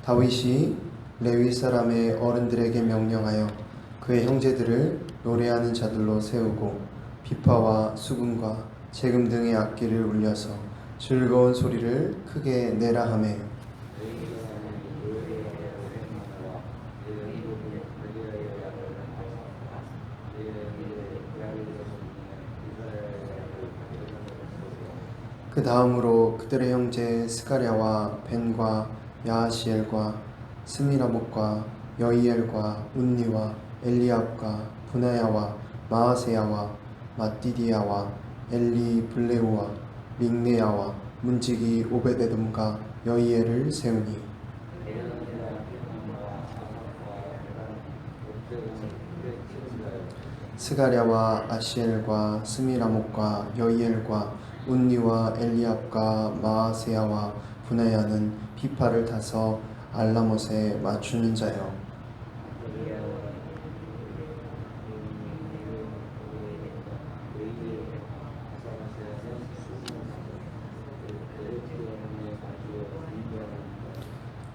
다윗이 레위 사람의 어른들에게 명령하여 그의 형제들을 노래하는 자들로 세우고 비파와 수금과 재금 등의 악기를 울려서 즐거운 소리를 크게 내라 하매 그 다음으로 그들의 형제 스가랴와 벤과 야하시엘과 스미라목과 여이엘과 운니와 엘리압과 분하야와 마아세야와 마띠디야와 엘리 블레우와 믹네야와 문지기 오베데돔과 여이엘을 세우니 스가랴와 아시엘과 스미라목과 여이엘과 운니와 엘리압과 마아세야와 분하야는 비파를 타서 알라못에 맞추는 자요.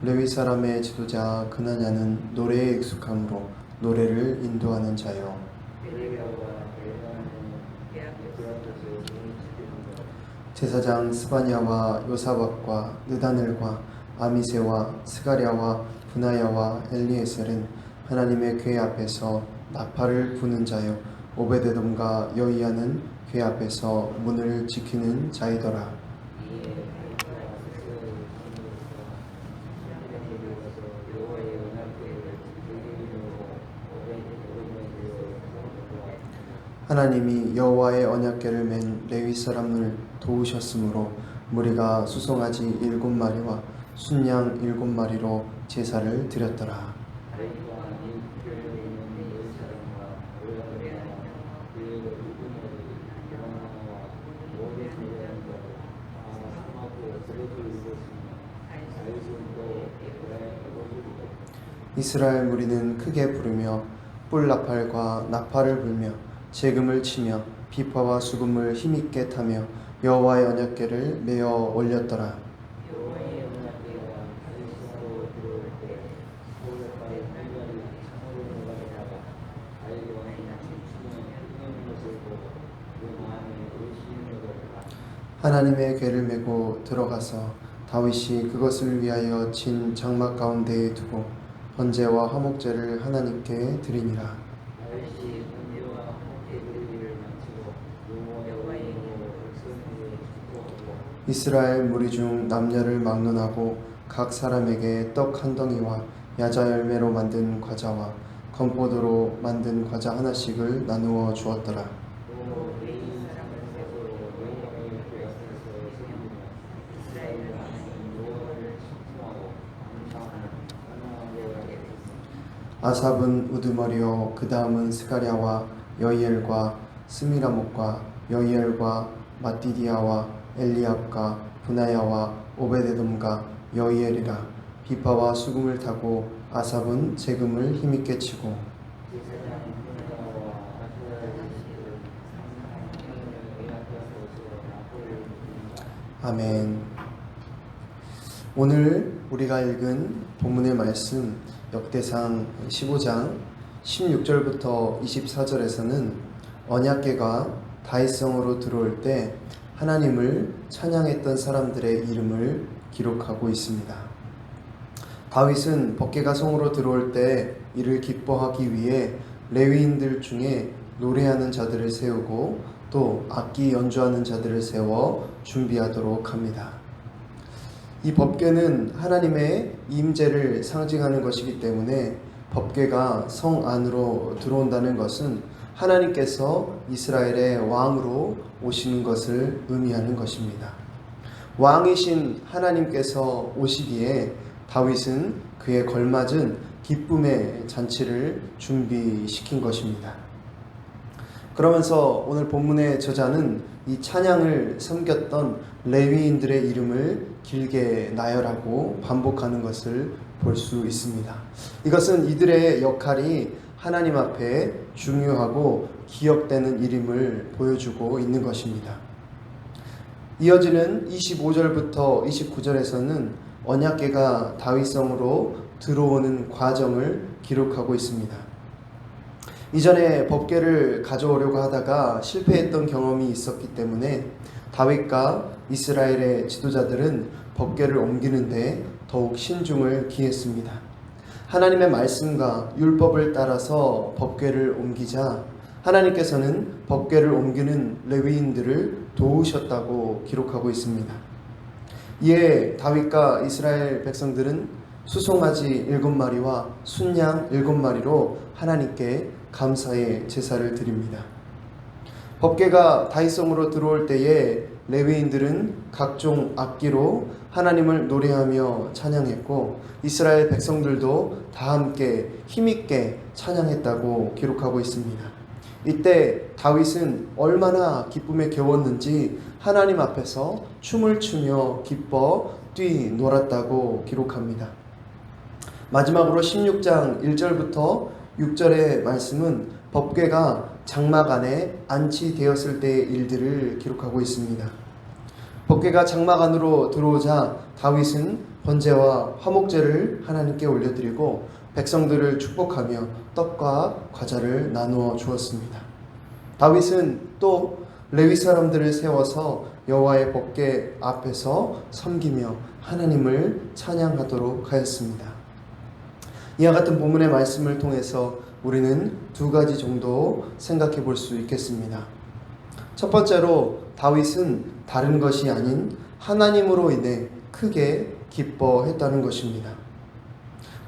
레위 사람의 지도자 그나냐는 노래에 익숙함으로 노래를 인도하는 자요. 제사장 스바냐와 요사박과 느다넬과 아미세와 스가랴와 분하야와 엘리에셀은 하나님의 궤 앞에서 나팔을 부는 자요. 오베데돔과 여이야는 궤 앞에서 문을 지키는 자이더라. 하나님이 여호와의 언약궤를 맨 레위 사람을 도우셨으므로 무리가 수송아지 7마리와 순양 7마리로 제사를 드렸더라. 이스라엘 무리는 크게 부르며 뿔나팔과 나팔을 불며 재금을 치며 비파와 수금을 힘있게 타며 여호와의 언약궤를 메어 올렸더라. 하나님의 궤를 메고 들어가서 다윗이 그것을 위하여 진 장막 가운데에 두고 번제와 화목제를 하나님께 드리니라. 이스라엘 무리 중 남녀를 막론하고 각 사람에게 떡 한 덩이와 야자 열매로 만든 과자와 건포도로 만든 과자 하나씩을 나누어 주었더라. 아삽은 우두머리요 그 다음은 스가랴와 여이엘과 스미라목과 여이엘과 마띠디야와 엘리압과 분하야와 오베데돔과 여이엘이라. 비파와 수금을 타고 아삽은 재금을 힘있게 치고 아멘. 오늘 우리가 읽은 본문의 말씀 역대상 15장 16절부터 24절에서는 언약궤가 다윗성으로 들어올 때 하나님을 찬양했던 사람들의 이름을 기록하고 있습니다. 다윗은 법궤가 성으로 들어올 때 이를 기뻐하기 위해 레위인들 중에 노래하는 자들을 세우고 또 악기 연주하는 자들을 세워 준비하도록 합니다. 이 법궤는 하나님의 임재를 상징하는 것이기 때문에 법궤가 성 안으로 들어온다는 것은 하나님께서 이스라엘의 왕으로 오시는 것을 의미하는 것입니다. 왕이신 하나님께서 오시기에 다윗은 그에 걸맞은 기쁨의 잔치를 준비시킨 것입니다. 그러면서 오늘 본문의 저자는 이 찬양을 섬겼던 레위인들의 이름을 길게 나열하고 반복하는 것을 볼 수 있습니다. 이것은 이들의 역할이 하나님 앞에 중요하고 기억되는 이름을 보여주고 있는 것입니다. 이어지는 25절부터 29절에서는 언약궤가 다윗성으로 들어오는 과정을 기록하고 있습니다. 이전에 법궤를 가져오려고 하다가 실패했던 경험이 있었기 때문에 다윗과 이스라엘의 지도자들은 법궤를 옮기는데 더욱 신중을 기했습니다. 하나님의 말씀과 율법을 따라서 법궤를 옮기자 하나님께서는 법궤를 옮기는 레위인들을 도우셨다고 기록하고 있습니다. 이에 다윗과 이스라엘 백성들은 수송아지 7마리와 순양 7마리로 하나님께 감사의 제사를 드립니다. 법궤가 다윗성으로 들어올 때에 레위인들은 각종 악기로 하나님을 노래하며 찬양했고 이스라엘 백성들도 다 함께 힘있게 찬양했다고 기록하고 있습니다. 이때 다윗은 얼마나 기쁨에 겨웠는지 하나님 앞에서 춤을 추며 기뻐 뛰놀았다고 기록합니다. 마지막으로 16장 1절부터 6절의 말씀은 법궤가 장막 안에 안치되었을 때의 일들을 기록하고 있습니다. 법궤가 장막 안으로 들어오자 다윗은 번제와 화목제를 하나님께 올려드리고 백성들을 축복하며 떡과 과자를 나누어 주었습니다. 다윗은 또 레위 사람들을 세워서 여호와의 법궤 앞에서 섬기며 하나님을 찬양하도록 하였습니다. 이와 같은 본문의 말씀을 통해서 우리는 두 가지 정도 생각해 볼 수 있겠습니다. 첫 번째로 다윗은 다른 것이 아닌 하나님으로 인해 크게 기뻐했다는 것입니다.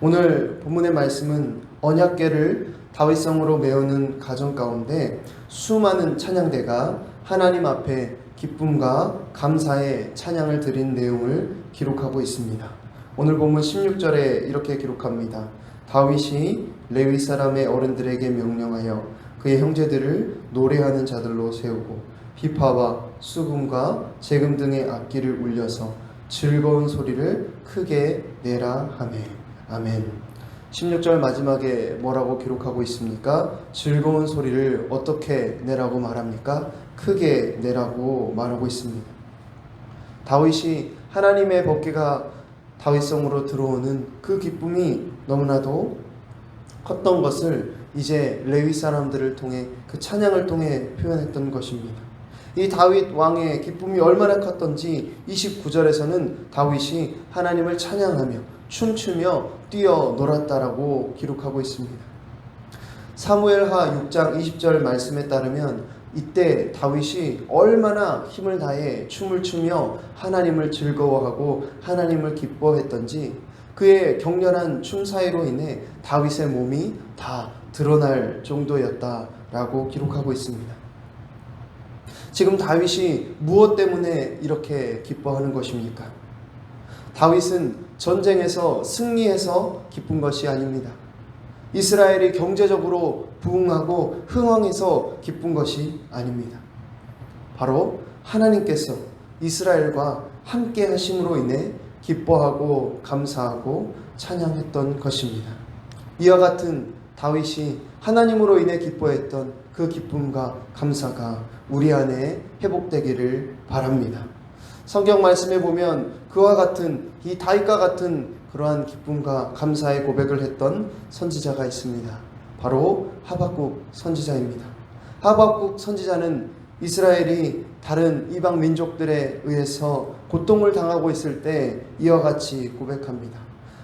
오늘 본문의 말씀은 언약궤를 다윗성으로 메우는 가정 가운데 수많은 찬양대가 하나님 앞에 기쁨과 감사의 찬양을 드린 내용을 기록하고 있습니다. 오늘 본문 16절에 이렇게 기록합니다. 다윗이 레위 사람의 어른들에게 명령하여 그의 형제들을 노래하는 자들로 세우고 비파와 수금과 재금 등의 악기를 울려서 즐거운 소리를 크게 내라 하매. 아멘. 16절 마지막에 뭐라고 기록하고 있습니까? 즐거운 소리를 어떻게 내라고 말합니까? 크게 내라고 말하고 있습니다. 다윗이 하나님의 법궤가 다윗성으로 들어오는 그 기쁨이 너무나도 컸던 것을 이제 레위 사람들을 통해 그 찬양을 통해 표현했던 것입니다. 이 다윗 왕의 기쁨이 얼마나 컸던지 29절에서는 다윗이 하나님을 찬양하며 춤추며 뛰어놀았다라고 기록하고 있습니다. 사무엘하 6장 20절 말씀에 따르면 이때 다윗이 얼마나 힘을 다해 춤을 추며 하나님을 즐거워하고 하나님을 기뻐했던지 그의 격렬한 춤 사이로 인해 다윗의 몸이 다 드러날 정도였다라고 기록하고 있습니다. 지금 다윗이 무엇 때문에 이렇게 기뻐하는 것입니까? 다윗은 전쟁에서 승리해서 기쁜 것이 아닙니다. 이스라엘이 경제적으로 부흥하고 흥왕해서 기쁜 것이 아닙니다. 바로 하나님께서 이스라엘과 함께 하심으로 인해 기뻐하고 감사하고 찬양했던 것입니다. 이와 같은 다윗이 하나님으로 인해 기뻐했던 그 기쁨과 감사가 우리 안에 회복되기를 바랍니다. 성경 말씀에 보면 그와 같은 이 다윗과 같은 그러한 기쁨과 감사의 고백을 했던 선지자가 있습니다. 바로 하박국 선지자입니다. 하박국 선지자는 이스라엘이 다른 이방 민족들에 의해서 고통을 당하고 있을 때 이와 같이 고백합니다.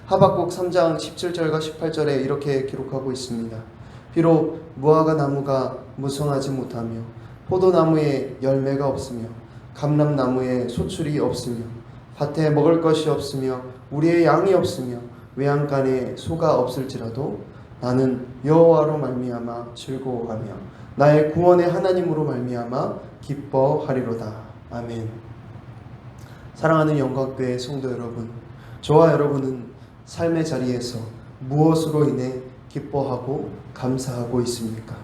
하박국 3장 17절과 18절에 이렇게 기록하고 있습니다. 비록 무화과 나무가 무성하지 못하며 포도나무에 열매가 없으며 감람나무에 소출이 없으며 밭에 먹을 것이 없으며 우리의 양이 없으며 외양간에 소가 없을지라도 나는 여호와로 말미암아 즐거워하며 나의 구원의 하나님으로 말미암아 기뻐하리로다. 아멘. 사랑하는 영광교회 성도 여러분, 저와 여러분은 삶의 자리에서 무엇으로 인해 기뻐하고 감사하고 있습니까?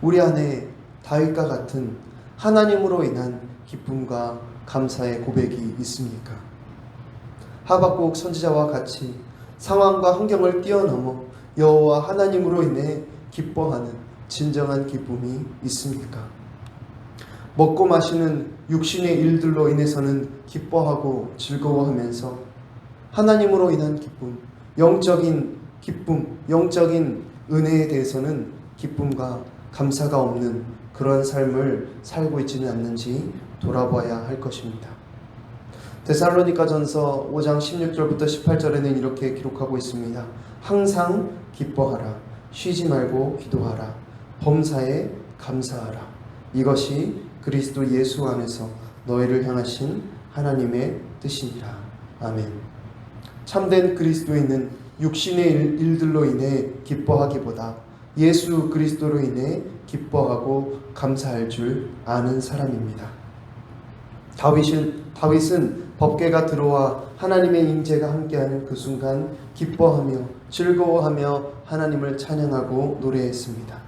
우리 안에 다윗과 같은 하나님으로 인한 기쁨과 감사의 고백이 있습니까? 하박국 선지자와 같이 상황과 환경을 뛰어넘어 여호와 하나님으로 인해 기뻐하는 진정한 기쁨이 있습니까? 먹고 마시는 육신의 일들로 인해서는 기뻐하고 즐거워하면서 하나님으로 인한 기쁨, 영적인 기쁨, 영적인 은혜에 대해서는 기쁨과 감사가 없는 그런 삶을 살고 있지는 않는지 돌아봐야 할 것입니다. 데살로니가전서 5장 16절부터 18절에는 이렇게 기록하고 있습니다. 항상 기뻐하라. 쉬지 말고 기도하라. 범사에 감사하라. 이것이 그리스도 예수 안에서 너희를 향하신 하나님의 뜻이니라. 아멘. 참된 그리스도인은 육신의 일들로 인해 기뻐하기보다 예수 그리스도로 인해 기뻐하고 감사할 줄 아는 사람입니다. 다윗은 법궤가 들어와 하나님의 임재가 함께하는 그 순간 기뻐하며 즐거워하며 하나님을 찬양하고 노래했습니다.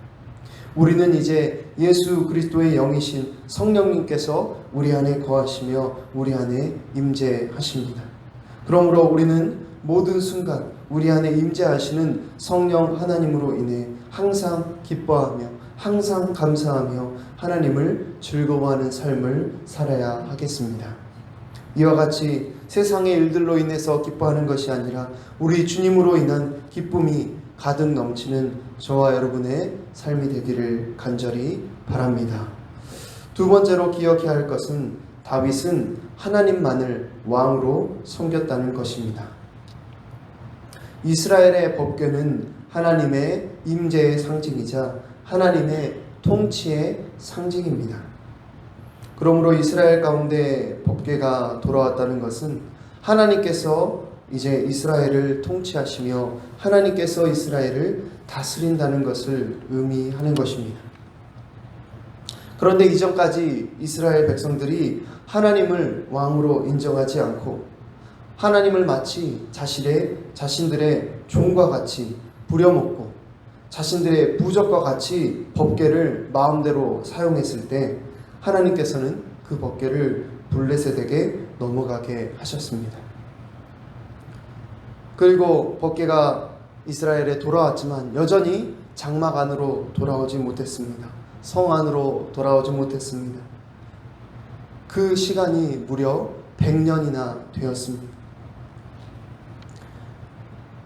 우리는 이제 예수 그리스도의 영이신 성령님께서 우리 안에 거하시며 우리 안에 임재하십니다. 그러므로 우리는 모든 순간 우리 안에 임재하시는 성령 하나님으로 인해 항상 기뻐하며 항상 감사하며 하나님을 즐거워하는 삶을 살아야 하겠습니다. 이와 같이 세상의 일들로 인해서 기뻐하는 것이 아니라 우리 주님으로 인한 기쁨이 가득 넘치는 저와 여러분의 삶이 되기를 간절히 바랍니다. 두 번째로 기억해야 할 것은 다윗은 하나님만을 왕으로 섬겼다는 것입니다. 이스라엘의 법궤는 하나님의 임재의 상징이자 하나님의 통치의 상징입니다. 그러므로 이스라엘 가운데 법궤가 돌아왔다는 것은 하나님께서 이제 이스라엘을 통치하시며 하나님께서 이스라엘을 다스린다는 것을 의미하는 것입니다. 그런데 이전까지 이스라엘 백성들이 하나님을 왕으로 인정하지 않고 하나님을 마치 자신들의 종과 같이 부려먹고 자신들의 부적과 같이 법궤를 마음대로 사용했을 때 하나님께서는 그 법궤를 블레셋에게 넘어가게 하셨습니다. 그리고 법궤가 이스라엘에 돌아왔지만 여전히 장막 안으로 돌아오지 못했습니다. 성 안으로 돌아오지 못했습니다. 그 시간이 무려 100년이나 되었습니다.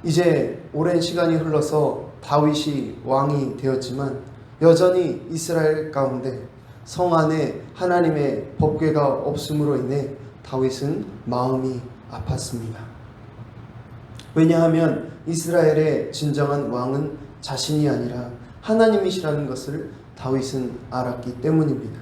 이제 오랜 시간이 흘러서 다윗이 왕이 되었지만 여전히 이스라엘 가운데 성 안에 하나님의 법궤가 없음으로 인해 다윗은 마음이 아팠습니다. 왜냐하면 이스라엘의 진정한 왕은 자신이 아니라 하나님이시라는 것을 다윗은 알았기 때문입니다.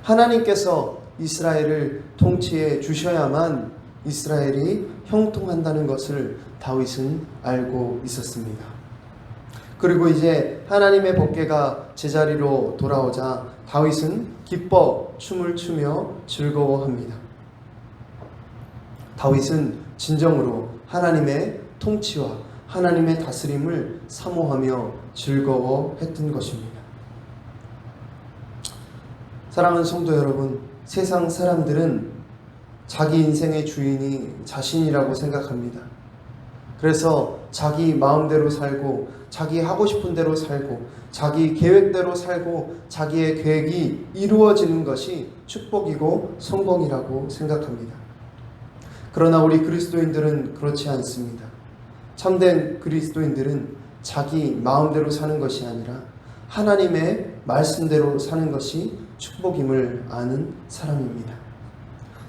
하나님께서 이스라엘을 통치해 주셔야만 이스라엘이 형통한다는 것을 다윗은 알고 있었습니다. 그리고 이제 하나님의 법궤가 제자리로 돌아오자 다윗은 기뻐 춤을 추며 즐거워합니다. 다윗은 진정으로 하나님의 통치와 하나님의 다스림을 사모하며 즐거워했던 것입니다. 사랑하는 성도 여러분, 세상 사람들은 자기 인생의 주인이 자신이라고 생각합니다. 그래서 자기 마음대로 살고 자기 하고 싶은 대로 살고 자기 계획대로 살고 자기의 계획이 이루어지는 것이 축복이고 성공이라고 생각합니다. 그러나 우리 그리스도인들은 그렇지 않습니다. 참된 그리스도인들은 자기 마음대로 사는 것이 아니라 하나님의 말씀대로 사는 것이 축복임을 아는 사람입니다.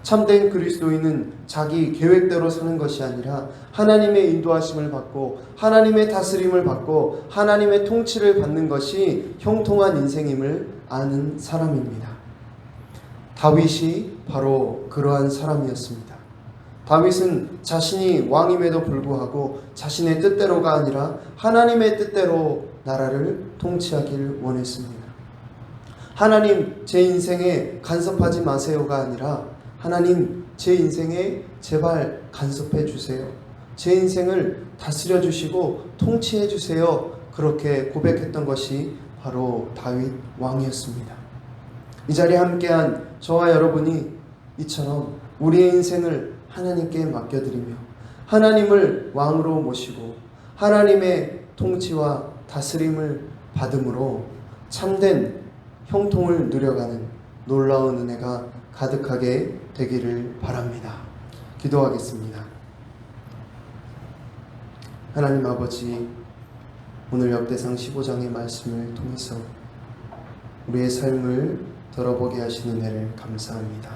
참된 그리스도인은 자기 계획대로 사는 것이 아니라 하나님의 인도하심을 받고 하나님의 다스림을 받고 하나님의 통치를 받는 것이 형통한 인생임을 아는 사람입니다. 다윗이 바로 그러한 사람이었습니다. 다윗은 자신이 왕임에도 불구하고 자신의 뜻대로가 아니라 하나님의 뜻대로 나라를 통치하길 원했습니다. 하나님, 제 인생에 간섭하지 마세요가 아니라 하나님, 제 인생에 제발 간섭해 주세요. 제 인생을 다스려 주시고 통치해 주세요. 그렇게 고백했던 것이 바로 다윗 왕이었습니다. 이 자리에 함께한 저와 여러분이 이처럼 우리의 인생을 하나님께 맡겨드리며 하나님을 왕으로 모시고 하나님의 통치와 다스림을 받음으로 참된 형통을 누려가는 놀라운 은혜가 가득하게 되기를 바랍니다. 기도하겠습니다. 하나님 아버지, 오늘 역대상 15장의 말씀을 통해서 우리의 삶을 돌아보게 하시는 은혜를 감사합니다.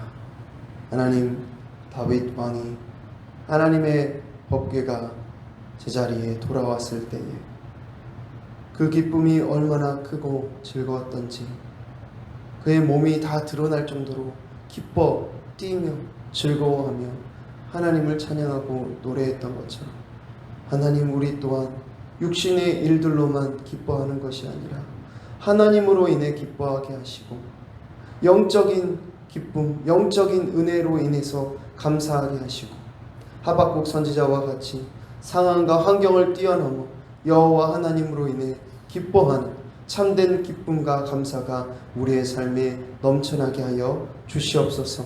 하나님, 다윗 왕이 하나님의 법궤가 제자리에 돌아왔을 때에 그 기쁨이 얼마나 크고 즐거웠던지, 그의 몸이 다 드러날 정도로 기뻐 뛰며 즐거워하며 하나님을 찬양하고 노래했던 것처럼, 하나님, 우리 또한 육신의 일들로만 기뻐하는 것이 아니라 하나님으로 인해 기뻐하게 하시고 영적인 기쁨, 영적인 은혜로 인해서 감사하게 하시고, 하박국 선지자와 같이 상황과 환경을 뛰어넘어 여호와 하나님으로 인해 기뻐하는 참된 기쁨과 감사가 우리의 삶에 넘쳐나게 하여 주시옵소서.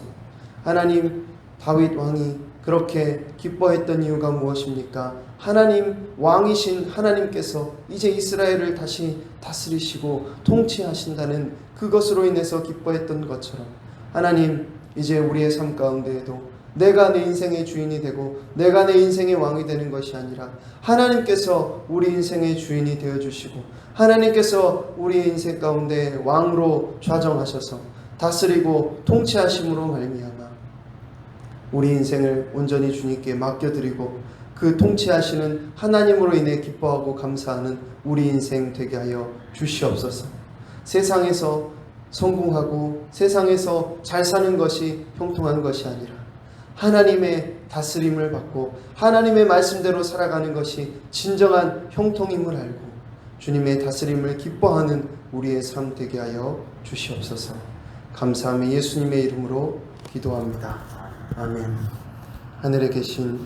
하나님, 다윗 왕이 그렇게 기뻐했던 이유가 무엇입니까? 하나님, 왕이신 하나님께서 이제 이스라엘을 다시 다스리시고 통치하신다는 그것으로 인해서 기뻐했던 것처럼, 하나님, 이제 우리의 삶 가운데에도 내가 내 인생의 주인이 되고 내가 내 인생의 왕이 되는 것이 아니라 하나님께서 우리 인생의 주인이 되어주시고 하나님께서 우리 인생 가운데 왕으로 좌정하셔서 다스리고 통치하심으로 말미암아 우리 인생을 온전히 주님께 맡겨드리고 그 통치하시는 하나님으로 인해 기뻐하고 감사하는 우리 인생 되게 하여 주시옵소서. 세상에서 성공하고 세상에서 잘 사는 것이 형통한 것이 아니라 하나님의 다스림을 받고 하나님의 말씀대로 살아가는 것이 진정한 형통임을 알고 주님의 다스림을 기뻐하는 우리의 삶 되게 하여 주시옵소서. 감사하며 예수님의 이름으로 기도합니다. 아멘. 하늘에 계신